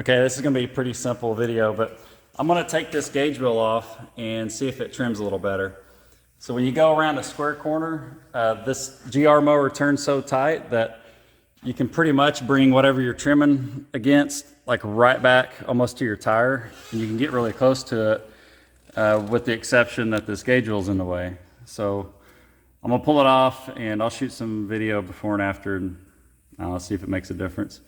Okay, this is gonna be a pretty simple video, but I'm gonna take this gauge wheel off and see if it trims a little better. So when you go around a square corner, this GR mower turns so tight that you can pretty much bring whatever you're trimming against like right back almost to your tire, and you can get really close to it with the exception that this gauge wheel's in the way. So I'm gonna pull it off and I'll shoot some video before and after, and I'll see if it makes a difference.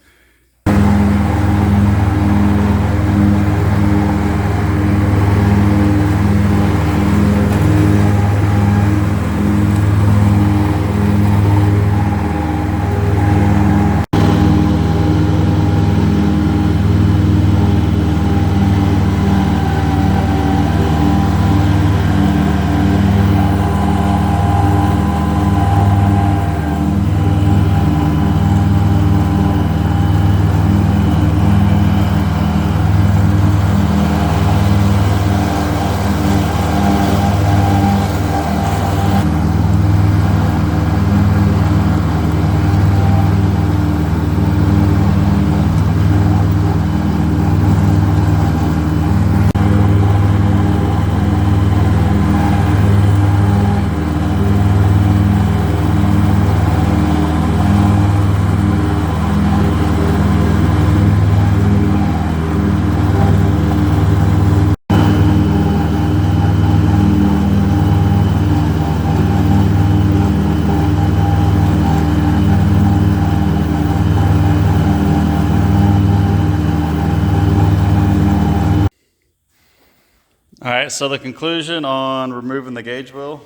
All right, so the conclusion on removing the gauge wheel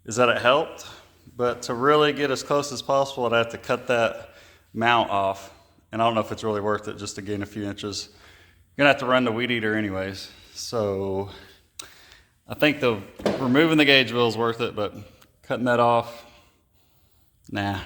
is that it helped, but to really get as close as possible, I'd have to cut that mount off. And I don't know if it's really worth it just to gain a few inches. You're gonna have to run the weed eater anyways. So I think removing the gauge wheel is worth it, but cutting that off, nah.